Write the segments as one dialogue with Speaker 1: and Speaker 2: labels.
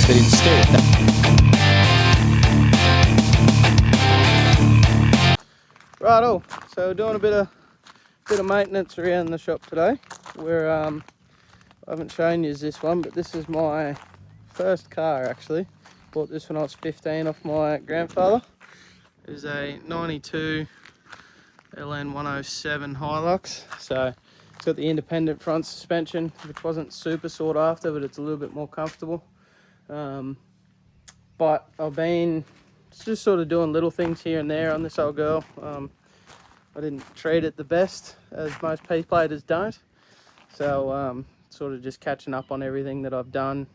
Speaker 1: but instead...
Speaker 2: Righto, so doing a bit of maintenance around the shop today. Where I haven't shown you this one, but this is my first car actually. Bought this when I was 15 off my grandfather. It was a 92 LN107 Hilux. So it's got the independent front suspension, which wasn't super sought after, but it's a little bit more comfortable. But I've been just sort of doing little things here and there on this old girl. I didn't treat it the best, as most P-platers don't. So sort of just catching up on everything that I've done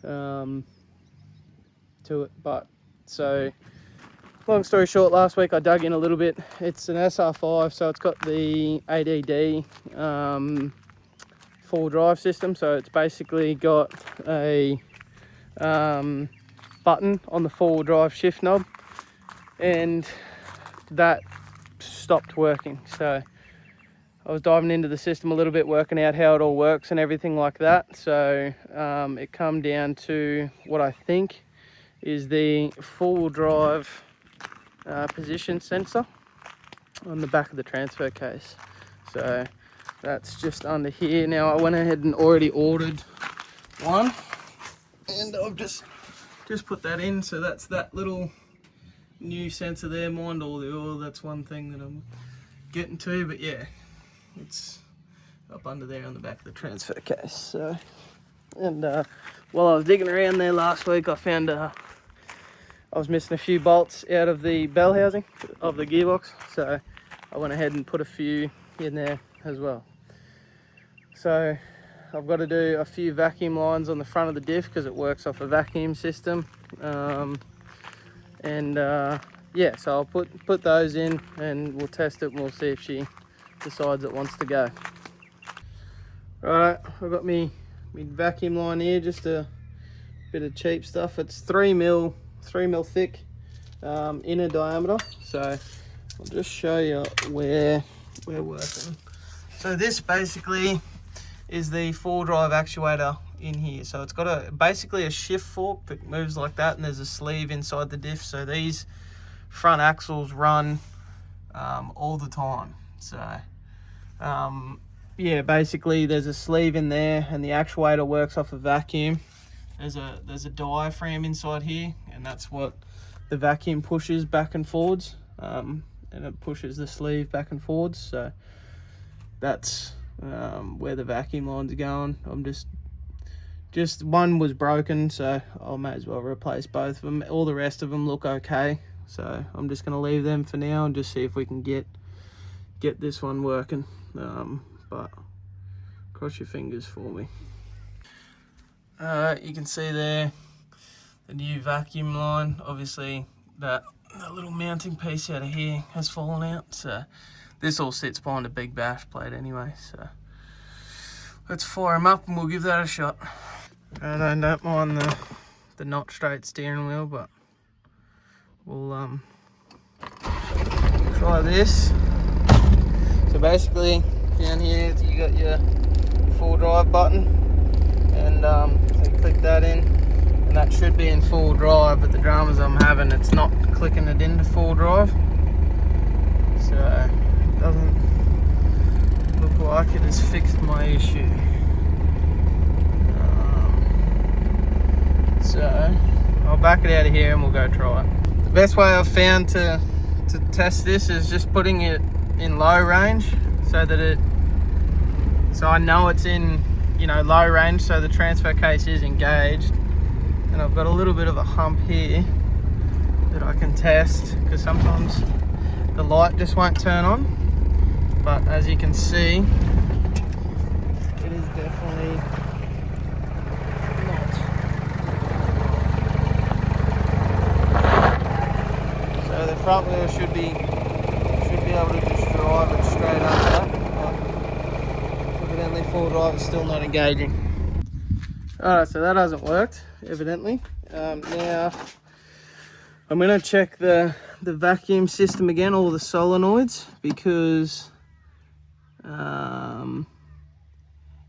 Speaker 2: to it. But so long story short, last week I dug in a little bit. It's an SR5, so it's got the ADD four-wheel drive system. So it's basically got a button on the four-wheel drive shift knob, and that stopped working. So I was diving into the system a little bit, working out how it all works and everything like that. So it come down to what I think is the four-wheel drive position sensor on the back of the transfer case. So that's just under here. Now I went ahead and already ordered one, and I've just put that in. So that's that little new sensor there. Mind all the oil, that's one thing that I'm getting to, but yeah, it's up under there on the back of the transfer case. So, and while I was digging around there last week, I found I was missing a few bolts out of the bell housing of the gearbox, so I went ahead and put a few in there as well. So I've got to do a few vacuum lines on the front of the diff because it works off a vacuum system. Yeah, so I'll put those in and we'll test it and we'll see if she decides it wants to go. Right, I've got me vacuum line here, just a bit of cheap stuff. It's 3 mil thick, inner diameter. So I'll just show you where we're working. So this basically is the four drive actuator in here. So it's got basically a shift fork that moves like that, and there's a sleeve inside the diff. So these front axles run all the time. So yeah, basically there's a sleeve in there, and the actuator works off a vacuum. There's a diaphragm inside here, and that's what the vacuum pushes back and forwards, and it pushes the sleeve back and forwards. So that's where the vacuum lines are going. I'm just one was broken, so I may as well replace both of them. All the rest of them look okay, so I'm just going to leave them for now and just see if we can get this one working. But cross your fingers for me. You can see there the new vacuum line. Obviously that little mounting piece out of here has fallen out, so this all sits behind a big bash plate anyway. So let's fire them up and we'll give that a shot. I don't mind the not straight steering wheel, but we'll try this. So basically down here you got your full drive button, and so you click that in, and that should be in full drive, but the dramas I'm having, it's not clicking it into full drive, so it doesn't look like it has fixed my issue. So I'll back it out of here and we'll go try it. The best way I've found to test this is just putting it in low range, so that so I know it's in, you know, low range, so the transfer case is engaged. And I've got a little bit of a hump here that I can test, because sometimes the light just won't turn on. But as you can see, it is definitely not. So the front wheel should be able to just drive it straight up that. But evidently full drive is still not engaging. Alright, so that hasn't worked, evidently. Now I'm going to check the vacuum system again, all the solenoids, because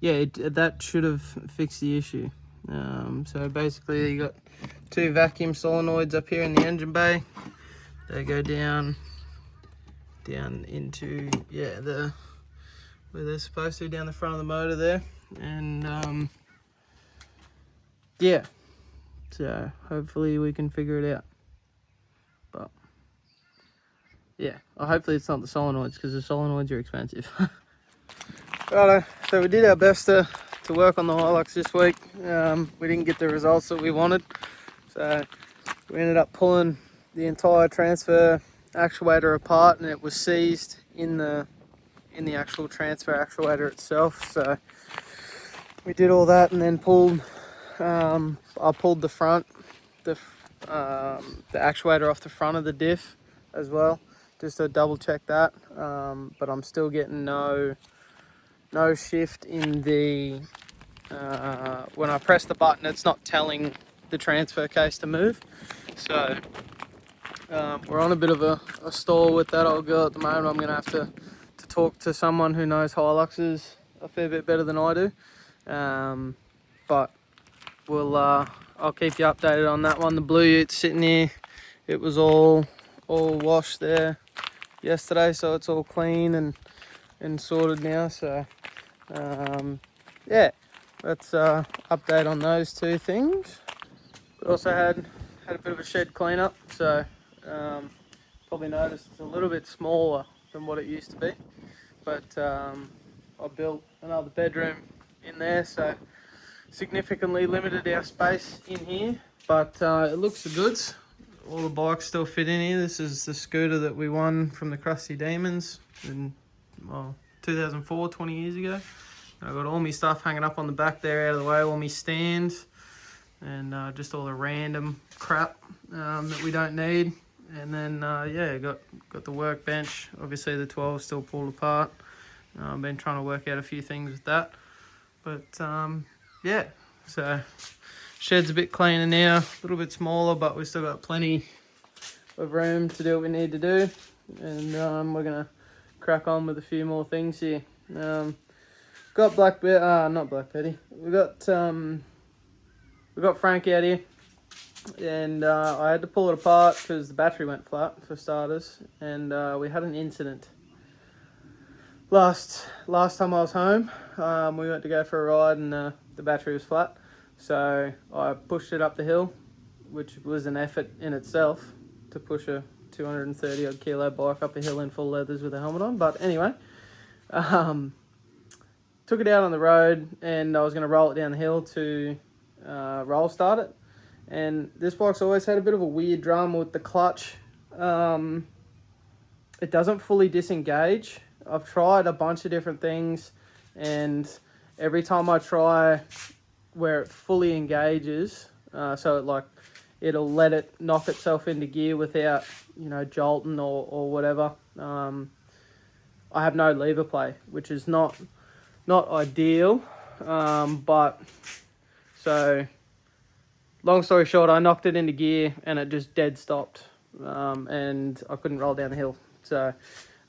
Speaker 2: yeah, that should have fixed the issue. So basically you got two vacuum solenoids up here in the engine bay. They go down into, yeah, where they're supposed to, down the front of the motor there. And yeah, so hopefully we can figure it out. But yeah, hopefully it's not the solenoids, because the solenoids are expensive. Righto, so we did our best to work on the Hilux this week. We didn't get the results that we wanted, so we ended up pulling the entire transfer actuator apart, and it was seized in the actual transfer actuator itself. So we did all that, and then pulled I pulled the actuator off the front of the diff as well, just to double check that. But I'm still getting no shift in the when I press the button, it's not telling the transfer case to move. So we're on a bit of a stall with that old girl at the moment. I'm gonna have to talk to someone who knows Hiluxes a fair bit better than I do. But we'll I'll keep you updated on that one. The blue ute's sitting here. It was all washed there yesterday, so it's all clean and sorted now. So yeah, that's update on those two things. We also had a bit of a shed cleanup, so probably noticed it's a little bit smaller than what it used to be. But I built another bedroom in there, so significantly limited our space in here. But it looks good. All the bikes still fit in here. This is the scooter that we won from the Crusty Demons in 2004, 20 years ago. I got all my stuff hanging up on the back there out of the way, all my stands, and just all the random crap that we don't need. And then yeah, got the workbench. Obviously the 12 still pulled apart. I've been trying to work out a few things with that. But yeah, so shed's a bit cleaner now, a little bit smaller, but we've still got plenty of room to do what we need to do. And we're gonna crack on with a few more things here. Got not Black Betty. We got Frank out here, and I had to pull it apart because the battery went flat for starters, and we had an incident last time I was home. We went to go for a ride, and the battery was flat, so I pushed it up the hill, which was an effort in itself to push a 230 odd kilo bike up a hill in full leathers with a helmet on. But anyway, took it out on the road, and I was going to roll it down the hill to roll start it. And this bike's always had a bit of a weird drama with the clutch. It doesn't fully disengage. I've tried a bunch of different things, and every time I try where it fully engages, so it'll let it knock itself into gear without, jolting or whatever. I have no lever play, which is not ideal, but so long story short, I knocked it into gear and it just dead stopped, and I couldn't roll down the hill. So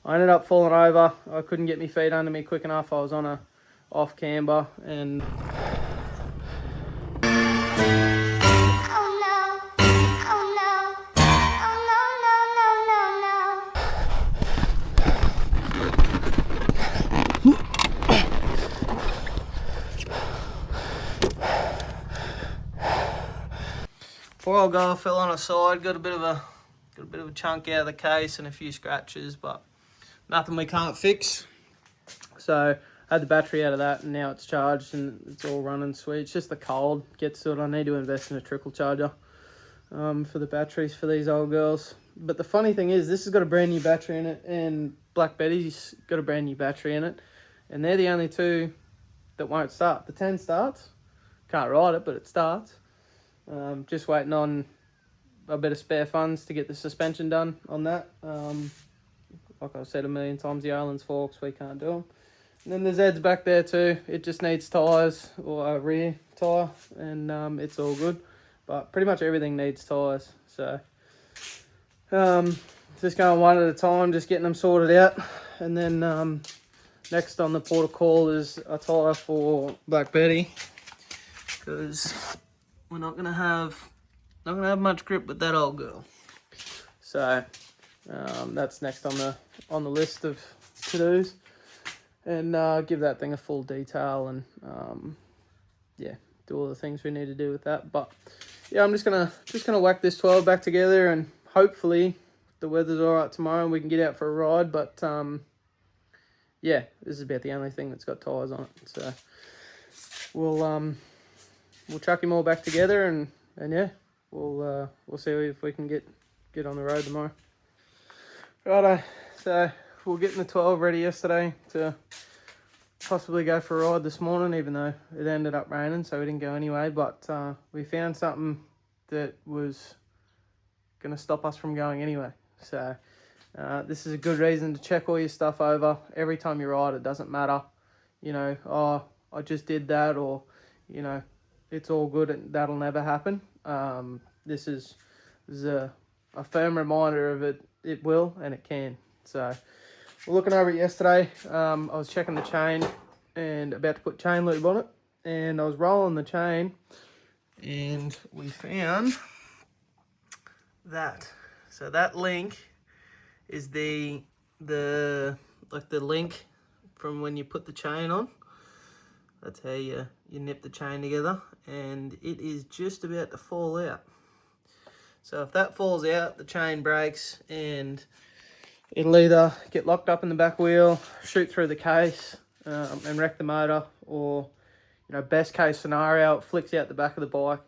Speaker 2: I ended up falling over. I couldn't get my feet under me quick enough. I was on a off camber, and poor old guy fell on a side, got a bit of a chunk out of the case and a few scratches, but nothing we can't fix. So I had the battery out of that, and now it's charged and it's all running sweet. It's just the cold gets to it. I need to invest in a trickle charger for the batteries for these old girls. But the funny thing is, this has got a brand new battery in it, and Black Betty's got a brand new battery in it, and they're the only two that won't start. The 10 starts, can't ride it, but it starts. Just waiting on a bit of spare funds to get the suspension done on that. Like I've said a million times, the Olan's forks, we can't do them. And then the Zed's back there too. It just needs tyres, or a rear tyre, and it's all good. But pretty much everything needs tyres. So just going one at a time, just getting them sorted out. And then next on the port of call is a tyre for Black Betty. because we're not gonna have much grip with that old girl. So that's next on the list of to-dos, and give that thing a full detail, and yeah, do all the things we need to do with that. But yeah, I'm just gonna whack this 12 back together, and hopefully the weather's all right tomorrow and we can get out for a ride. But yeah, this is about the only thing that's got tyres on it. So we'll chuck him all back together, and yeah, we'll see if we can get on the road tomorrow. Righto, so we're getting the 12 ready yesterday to possibly go for a ride this morning, even though it ended up raining, so we didn't go anyway. But we found something that was going to stop us from going anyway. So this is a good reason to check all your stuff over every time you ride. It doesn't matter, you know, oh, I just did that, or, you know, it's all good and that'll never happen. This is a firm reminder of it will and it can. So we're looking over it yesterday. I was checking the chain and about to put chain lube on it, and I was rolling the chain and we found that. So that link is the link from when you put the chain on. That's how you nip the chain together, and it is just about to fall out. So if that falls out, the chain breaks, and it'll either get locked up in the back wheel, shoot through the case, and wreck the motor, or, you know, best case scenario, it flicks out the back of the bike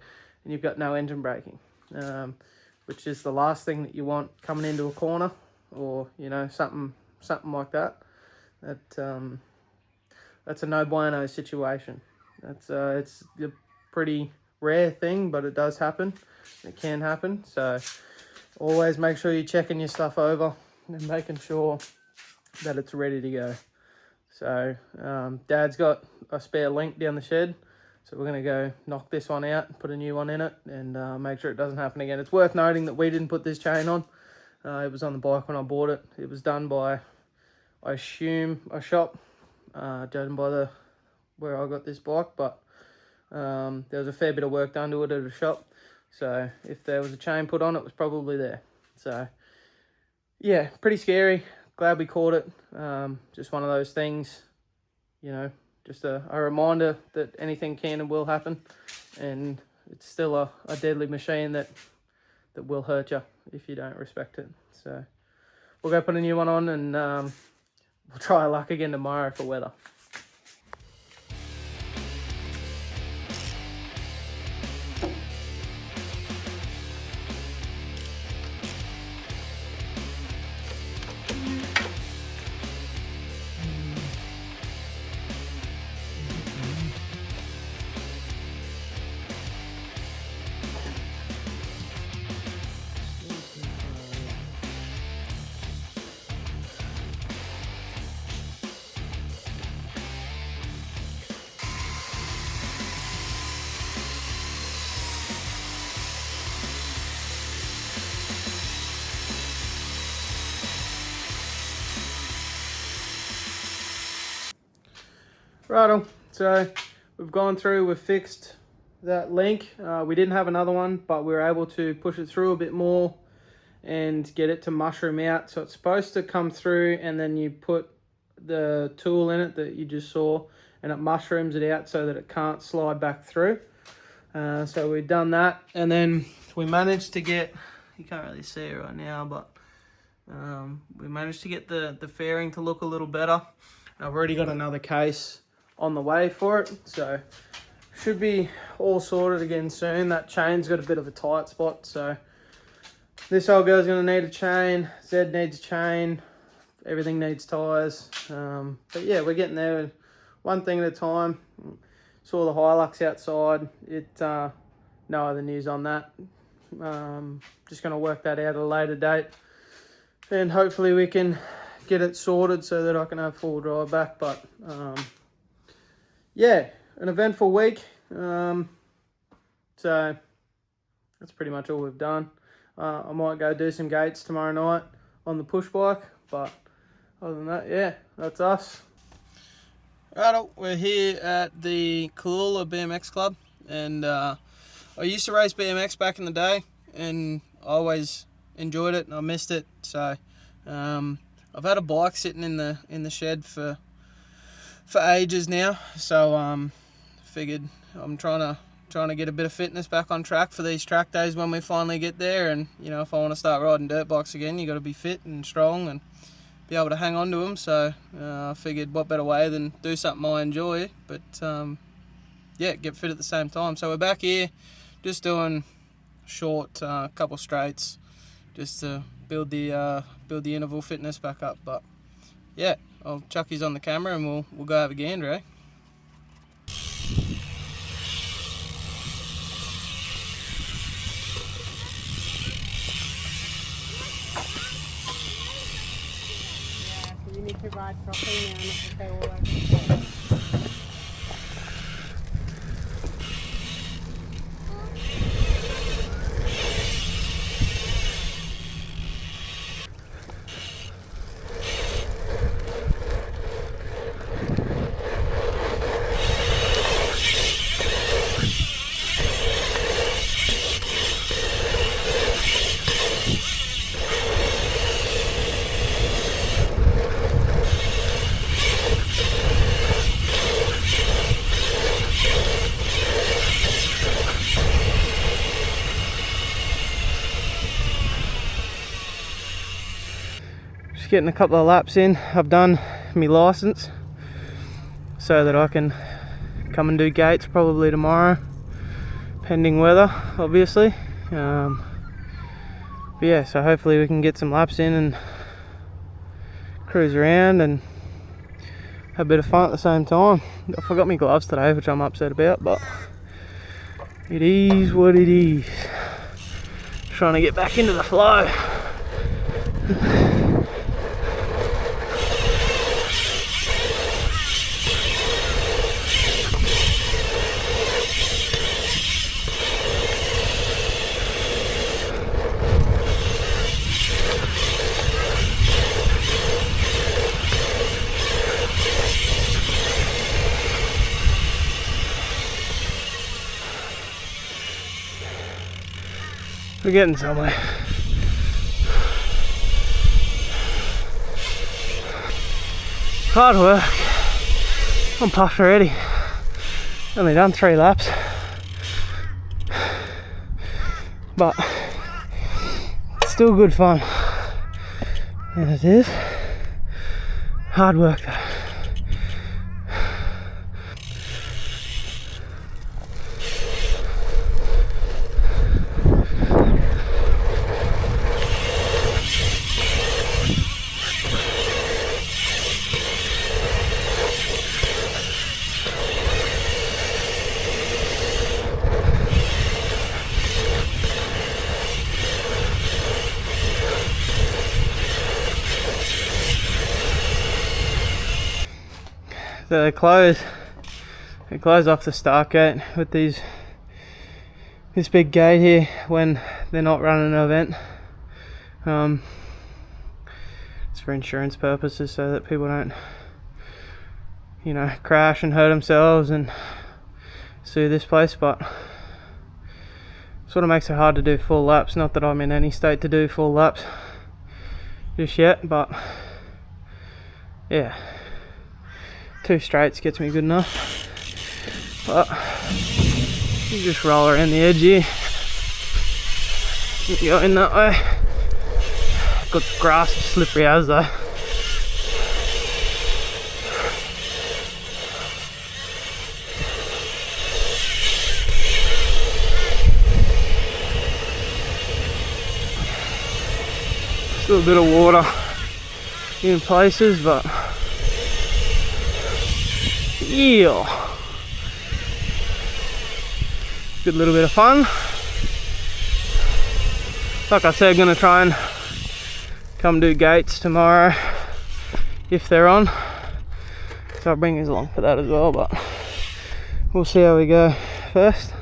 Speaker 2: and you've got no engine braking, which is the last thing that you want coming into a corner, or, you know, something like that. That's a no bueno situation. It's a pretty rare thing, but it does happen. It can happen. So always make sure you're checking your stuff over and making sure that it's ready to go. So Dad's got a spare link down the shed, so we're going to go knock this one out and put a new one in it, and make sure it doesn't happen again. It's worth noting that we didn't put this chain on. It was on the bike when I bought it. It was done by, I assume, a shop, judging by where I got this bike, but there was a fair bit of work done to it at a shop. So if there was a chain put on, it was probably there. So yeah, pretty scary. Glad we caught it. Just one of those things, you know, just a reminder that anything can and will happen, and it's still a deadly machine that will hurt you if you don't respect it. So we'll go put a new one on, and we'll try our luck again tomorrow for weather. Righto, so we've gone through, we've fixed that link. We didn't have another one, but we were able to push it through a bit more and get it to mushroom out. So it's supposed to come through, and then you put the tool in it that you just saw, and it mushrooms it out so that it can't slide back through. So we've done that, and then we managed to get, you can't really see it right now, but we managed to get the fairing to look a little better. I've already got another case on the way for it, so should be all sorted again soon. That chain's got a bit of a tight spot, so this old girl's going to need a chain. Zed needs a chain. Everything needs tyres. But yeah, we're getting there one thing at a time. Saw the Hilux outside. No other news on that. Just going to work that out at a later date, and hopefully we can get it sorted so that I can have full drive back. But yeah, an eventful week. So that's pretty much all we've done. I might go do some gates tomorrow night on the push bike, but other than that, yeah, that's us. Righto, we're here at the Cooloola BMX Club. And I used to race BMX back in the day, and I always enjoyed it and I missed it. So I've had a bike sitting in the shed for ages now. So figured I'm trying to get a bit of fitness back on track for these track days when we finally get there. And you know, if I want to start riding dirt bikes again, you got to be fit and strong and be able to hang on to them. So I figured what better way than do something I enjoy, but yeah, get fit at the same time. So we're back here just doing short couple straights just to build the interval fitness back up. But yeah, I'll chuck his on the camera and we'll go have a gander, eh?
Speaker 1: You need to ride properly now, not to go all over the place.
Speaker 2: Just getting a couple of laps in. I've done my license so that I can come and do gates probably tomorrow, pending weather obviously. But yeah, so hopefully we can get some laps in and cruise around and have a bit of fun at the same time. I forgot my gloves today, which I'm upset about, but it is what it is. Trying to get back into the flow. We're getting somewhere. Hard work. I'm puffed already. Only done 3 laps. But it's still good fun. And it is. Hard work though. So they close off the start gate with this big gate here when they're not running an event. It's for insurance purposes so that people don't, you know, crash and hurt themselves and sue this place. But sort of makes it hard to do full laps. Not that I'm in any state to do full laps just yet, but yeah, 2 straights gets me good enough. But you just roll around the edge here. Keep going that way. Got the grass is slippery as though. Still a bit of water in places, but yeah, good little bit of fun. Like I said, gonna try and come do gates tomorrow if they're on, so I'll bring you along for that as well, but we'll see how we go first.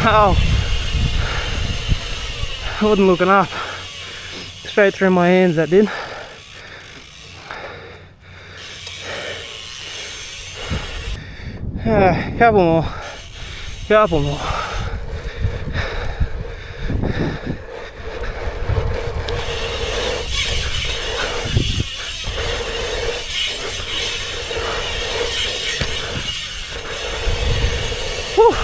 Speaker 2: Oh, I wasn't looking up. Straight through my hands that did. Couple more. Couple more. Whew.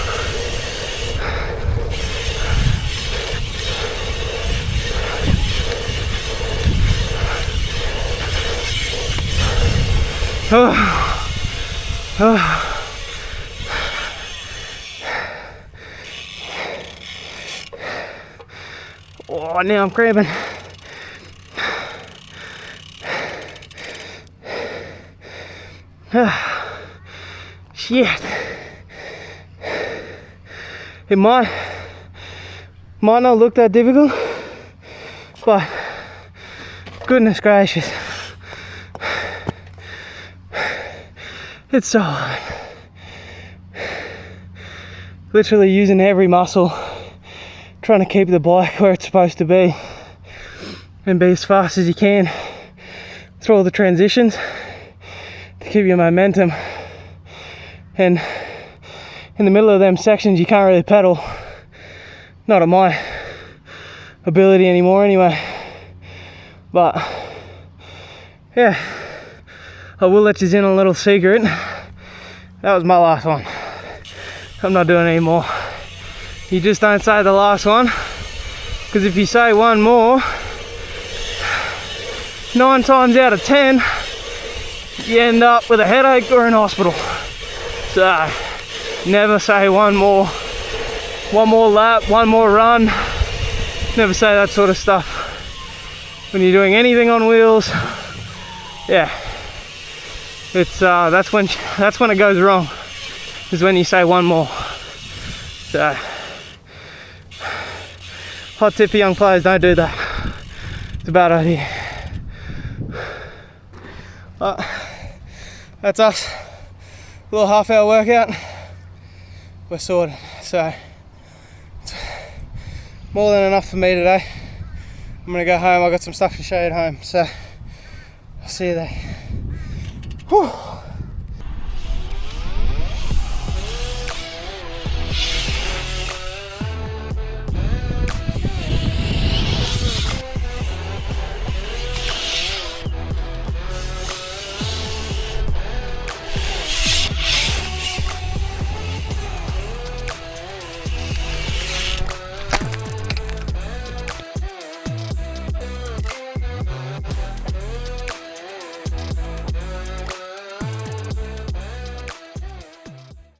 Speaker 2: Oh, now I'm cramping. Shit. It might not look that difficult, but goodness gracious, it's so hard. Literally using every muscle, trying to keep the bike where it's supposed to be and be as fast as you can through all the transitions to keep your momentum. And in the middle of them sections you can't really pedal, not at my ability anymore anyway. But yeah, I will let you in on a little secret. That was my last one. I'm not doing any more. You just don't say the last one, because if you say one more, 9 times out of 10 you end up with a headache or in hospital. So never say one more lap, one more run. Never say that sort of stuff when you're doing anything on wheels. Yeah, it's that's when it goes wrong, is when you say one more. So hot tip for young players, don't do that. It's a bad idea. But that's us. A little half-hour workout. We're sorted. So it's more than enough for me today. I'm gonna go home. I've got some stuff to show you at home. So I'll see you there. Whew.